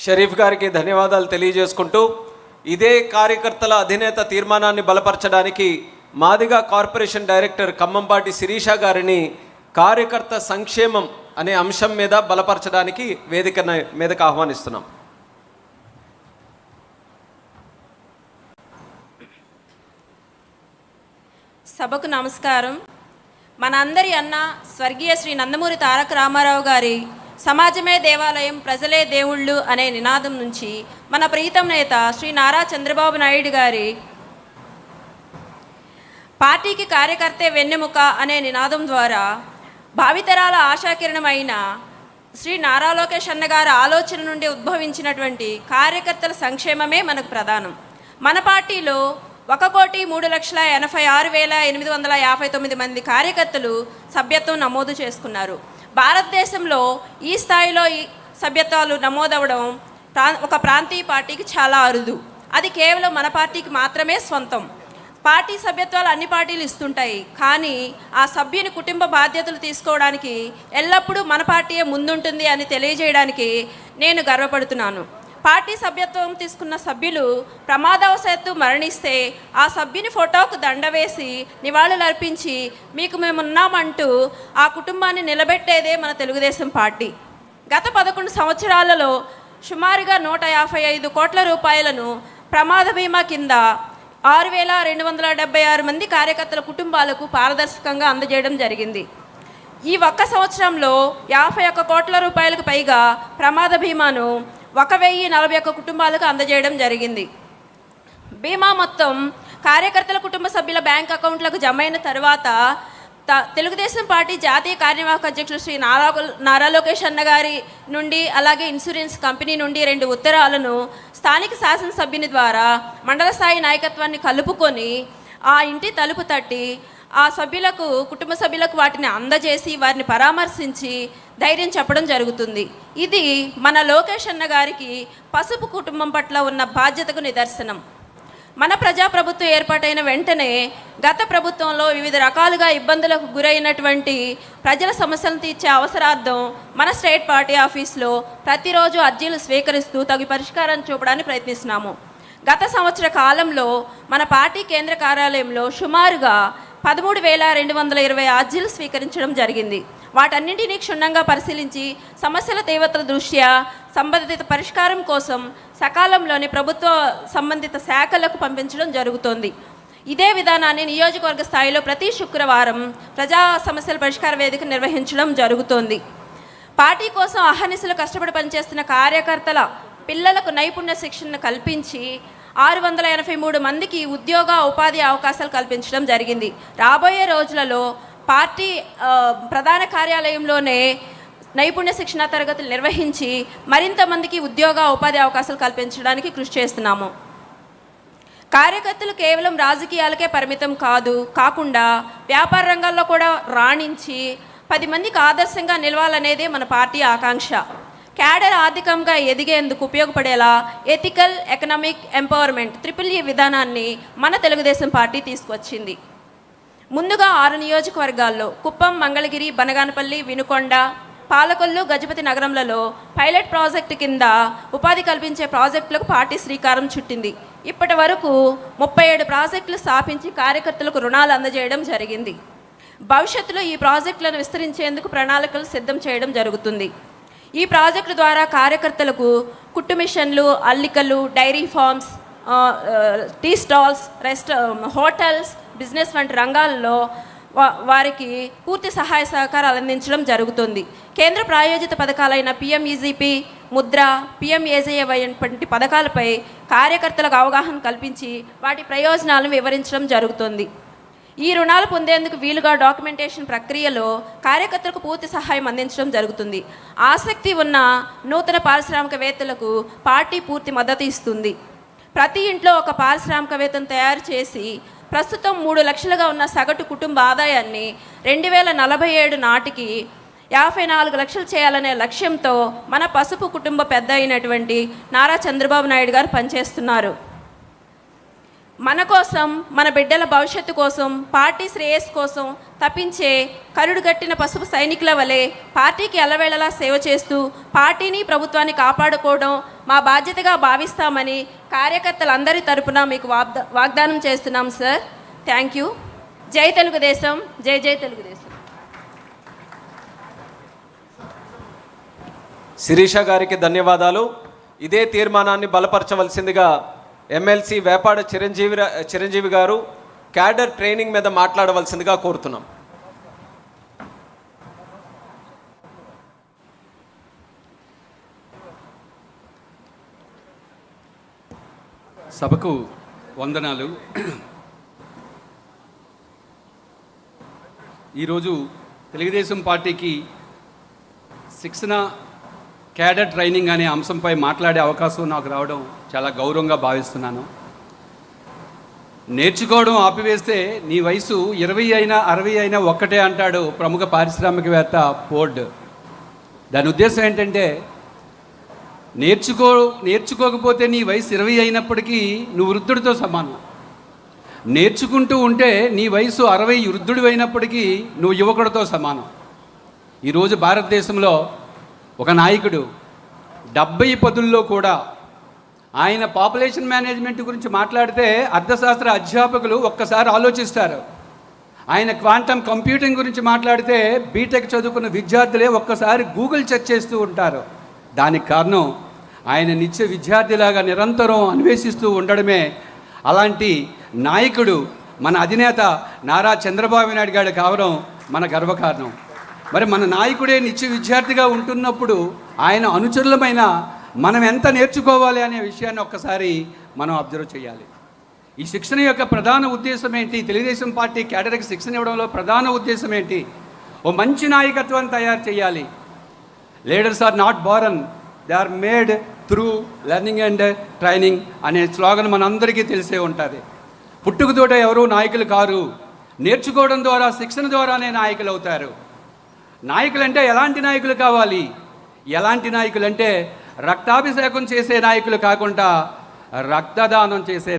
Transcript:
షరీఫ్ గారికి ధన్యవాదాలు తెలియజేసుకుంటూ, ఇదే కార్యకర్తల అధినేత తీర్మానాన్ని బలపరచడానికి మాదిగా కార్పొరేషన్ డైరెక్టర్ ఖమ్మంపాటి శిరీష గారిని కార్యకర్త సంక్షేమం అనే అంశం మీద బలపరచడానికి వేదిక మీదకు ఆహ్వానిస్తున్నాం. సభకు నమస్కారం. మనందరి అన్న స్వర్గీయ శ్రీ నందమూరి తారక రామారావు గారి సమాజమే దేవాలయం, ప్రజలే దేవుళ్ళు అనే నినాదం నుంచి మన ప్రీతం నేత శ్రీ నారా చంద్రబాబు నాయుడు గారి పార్టీకి కార్యకర్తే వెన్నెముక అనే నినాదం ద్వారా భావితరాల ఆశాకిరణమైన శ్రీ నారా లోకేష్ అన్న గారి ఆలోచన నుండి ఉద్భవించినటువంటి కార్యకర్తల సంక్షేమమే మనకు ప్రధానం. మన పార్టీలో 1,03,86,859 మంది కార్యకర్తలు సభ్యత్వం నమోదు చేసుకున్నారు. భారతదేశంలో ఈ స్థాయిలో ఈ సభ్యత్వాలు నమోదవడం ఒక ప్రాంతీయ పార్టీకి చాలా అరుదు. అది కేవలం మన పార్టీకి మాత్రమే సొంతం. పార్టీ సభ్యత్వాలు అన్ని పార్టీలు ఇస్తుంటాయి, కానీ ఆ సభ్యుని కుటుంబ బాధ్యతలు తీసుకోవడానికి ఎల్లప్పుడూ మన పార్టీయే ముందుంటుంది అని తెలియజేయడానికి నేను గర్వపడుతున్నాను. పార్టీ సభ్యత్వం తీసుకున్న సభ్యులు ప్రమాదవశాత్తు మరణిస్తే ఆ సభ్యుని ఫోటోకు దండ వేసి నివాళులు అర్పించి మీకు మేమున్నామంటూ ఆ కుటుంబాన్ని నిలబెట్టేదే మన తెలుగుదేశం పార్టీ. గత 11 సంవత్సరాలలో సుమారుగా 155 కోట్ల రూపాయలను ప్రమాద బీమా కింద 6,276 మంది కార్యకర్తల కుటుంబాలకు పారదర్శకంగా అందజేయడం జరిగింది. ఈ ఒక్క సంవత్సరంలో 51 కోట్ల రూపాయలకు పైగా ప్రమాద బీమాను 1,041 కుటుంబాలకు అందజేయడం జరిగింది. బీమా మొత్తం కార్యకర్తల కుటుంబ సభ్యుల బ్యాంక్ అకౌంట్లకు జమ అయిన తర్వాత తెలుగుదేశం పార్టీ జాతీయ కార్యనిర్వాహక అధ్యక్షులు శ్రీ నారా లోకేష్ అన్న గారి నుండి, అలాగే ఇన్సూరెన్స్ కంపెనీ నుండి 2 ఉత్తరాలను స్థానిక శాసనసభ్యుని ద్వారా మండల స్థాయి నాయకత్వాన్ని కలుపుకొని ఆ ఇంటి తలుపు తట్టి ఆ సభ్యులకు, కుటుంబ సభ్యులకు వాటిని అందజేసి వారిని పరామర్శించి ధైర్యం చెప్పడం జరుగుతుంది. ఇది మన లోకేష్ అన్న గారికి పసుపు కుటుంబం పట్ల ఉన్న బాధ్యతకు నిదర్శనం. మన ప్రజాప్రభుత్వం ఏర్పాటైన వెంటనే గత ప్రభుత్వంలో వివిధ రకాలుగా ఇబ్బందులకు గురైనటువంటి ప్రజల సమస్యలను తీర్చే అవసరార్థం మన స్టేట్ పార్టీ ఆఫీస్లో ప్రతిరోజు అర్జీలు స్వీకరిస్తూ తగు పరిష్కారాన్ని చూపడానికి ప్రయత్నిస్తున్నాము. గత సంవత్సర కాలంలో మన పార్టీ కేంద్ర కార్యాలయంలో సుమారుగా 13,220 అర్జీలు స్వీకరించడం జరిగింది. వాటన్నింటినీ క్షుణ్ణంగా పరిశీలించి సమస్యల తీవ్రత దృష్ట్యా సంబంధిత పరిష్కారం కోసం సకాలంలోని ప్రభుత్వ సంబంధిత శాఖలకు పంపించడం జరుగుతోంది. ఇదే విధానాన్ని నియోజకవర్గ స్థాయిలో ప్రతి శుక్రవారం ప్రజా సమస్యల పరిష్కార వేదిక నిర్వహించడం జరుగుతోంది. పార్టీ కోసం అహర్నిశలు కష్టపడి పనిచేస్తున్న కార్యకర్తల పిల్లలకు నైపుణ్య శిక్షణ కల్పించి 683 మందికి ఉద్యోగ ఉపాధి అవకాశాలు కల్పించడం జరిగింది. రాబోయే రోజులలో పార్టీ ప్రధాన కార్యాలయంలోనే నైపుణ్య శిక్షణ తరగతులు నిర్వహించి మరింత మందికి ఉద్యోగ ఉపాధి అవకాశాలు కల్పించడానికి కృషి చేస్తున్నాము. కార్యకర్తలు కేవలం రాజకీయాలకే పరిమితం కాకుండా వ్యాపార రంగాల్లో కూడా రాణించి 10 మందికి ఆదర్శంగా నిలవాలనేదే మన పార్టీ ఆకాంక్ష. క్యాడర్ ఆర్థికంగా ఎదిగేందుకు ఉపయోగపడేలా ఎథికల్ ఎకనామిక్ ఎంపవర్మెంట్ EEE విధానాన్ని మన తెలుగుదేశం పార్టీ తీసుకొచ్చింది. ముందుగా 6 నియోజకవర్గాల్లో కుప్పం, మంగళగిరి, బనగానపల్లి, వినుకొండ, పాలకొల్లు, గజపతి నగరంలలో పైలట్ ప్రాజెక్టు కింద ఉపాధి కల్పించే ప్రాజెక్టులకు పార్టీ శ్రీకారం చుట్టింది. ఇప్పటి వరకు 37 ప్రాజెక్టులు స్థాపించి కార్యకర్తలకు రుణాలు అందజేయడం జరిగింది. భవిష్యత్తులో ఈ ప్రాజెక్టులను విస్తరించేందుకు ప్రణాళికలు సిద్ధం చేయడం జరుగుతుంది. ఈ ప్రాజెక్టు ద్వారా కార్యకర్తలకు కుట్టు మిషన్లు, అల్లికలు, dairy farms, tea stalls, hotels, business వంటి రంగాల్లో వారికి పూర్తి సహాయ సహకారాలు అందించడం జరుగుతుంది. కేంద్ర ప్రాయోజిత పథకాలైన PMEGP, ముద్ర, PMAJY వంటి పథకాలపై కార్యకర్తలకు అవగాహన కల్పించి వాటి ప్రయోజనాలను వివరించడం జరుగుతుంది. ఈ రుణాలు పొందేందుకు వీలుగా డాక్యుమెంటేషన్ ప్రక్రియలో కార్యకర్తలకు పూర్తి సహాయం అందించడం జరుగుతుంది. ఆసక్తి ఉన్న నూతన పారిశ్రామికవేత్తలకు పార్టీ పూర్తి మద్దతు ఇస్తుంది. ప్రతి ఇంట్లో ఒక పారిశ్రామికవేత్తను తయారు చేసి ప్రస్తుతం 3 లక్షలుగా ఉన్న సగటు కుటుంబ ఆదాయాన్ని 2047 నాటికి 54 లక్షలు చేయాలనే లక్ష్యంతో మన పసుపు కుటుంబ పెద్ద అయినటువంటి నారా చంద్రబాబు నాయుడు గారు పనిచేస్తున్నారు. మన కోసం, మన బిడ్డల భవిష్యత్తు కోసం, పార్టీ శ్రేయస్సు కోసం తప్పించే కరుడుగట్టిన పసుపు సైనికుల వలె పార్టీకి ఎల్లవేళలా సేవ చేస్తూ పార్టీని, ప్రభుత్వాన్ని కాపాడుకోవడం మా బాధ్యతగా భావిస్తామని కార్యకర్తలందరి తరపున మీకు వాగ్దానం చేస్తున్నాం సార్. Thank you. జై తెలుగుదేశం, జై జై తెలుగుదేశం. శిరీష గారికి ధన్యవాదాలు. ఇదే తీర్మానాన్ని బలపరచవలసిందిగా ఎమ్మెల్సీ వేపాడ చిరంజీవి గారు క్యాడర్ ట్రైనింగ్ మీద మాట్లాడవలసిందిగా కోరుతున్నాం. సభకు వందనాలు. ఈరోజు తెలుగుదేశం పార్టీకి శిక్షణ క్యాడర్ ట్రైనింగ్ అనే అంశంపై మాట్లాడే అవకాశం నాకు రావడం చాలా గౌరవంగా భావిస్తున్నాను. నేర్చుకోవడం ఆపివేస్తే నీ వయసు 20 అయినా 60 అయినా ఒక్కటే అంటాడు ప్రముఖ పారిశ్రామికవేత్త ఫోర్డ్. దాని ఉద్దేశం ఏంటంటే నేర్చుకోకపోతే నీ వయసు 20 అయినప్పటికీ నువ్వు వృద్ధుడితో సమానం. నేర్చుకుంటూ ఉంటే నీ వయసు 60 వృద్ధుడు అయినప్పటికీ నువ్వు యువకుడితో సమానం. ఈరోజు భారతదేశంలో ఒక నాయకుడు 70 పదుల్లో కూడా ఆయన పాపులేషన్ మేనేజ్మెంట్ గురించి మాట్లాడితే అర్థశాస్త్ర అధ్యాపకులు ఒక్కసారి ఆలోచిస్తారు. ఆయన క్వాంటమ్ కంప్యూటింగ్ గురించి మాట్లాడితే బీటెక్ చదువుకున్న విద్యార్థులే ఒక్కసారి గూగుల్ సెర్చ్ చేస్తూ ఉంటారు. దానికి కారణం ఆయన నిత్య విద్యార్థిలాగా నిరంతరం అన్వేషిస్తూ ఉండడమే. అలాంటి నాయకుడు మన అధినేత నారా చంద్రబాబు నాయుడు గారు కావడం మన గర్వకారణం. మరి మన నాయకుడే నిత్య విద్యార్థిగా ఉంటున్నప్పుడు ఆయన అనుచరులమైన మనం ఎంత నేర్చుకోవాలి అనే విషయాన్ని ఒక్కసారి మనం అబ్జర్వ్ చేయాలి. ఈ శిక్షణ యొక్క ప్రధాన ఉద్దేశం ఏంటి? తెలుగుదేశం పార్టీ క్యాడర్కి శిక్షణ ఇవ్వడంలో ప్రధాన ఉద్దేశం ఏంటి? ఓ మంచి నాయకత్వాన్ని తయారు చేయాలి. Leaders are not born, they are made through learning and training అనే స్లోగన్ మనందరికీ తెలిసే ఉంటుంది. పుట్టుకతోట ఎవరూ నాయకులు కారు, నేర్చుకోవడం ద్వారా, శిక్షణ ద్వారానే నాయకులు అవుతారు. నాయకులు అంటే ఎలాంటి నాయకులు కావాలి? ఎలాంటి నాయకులు అంటే రక్తాభిషేకం చేసే నాయకులు కాకుండా రక్తదానం చేసే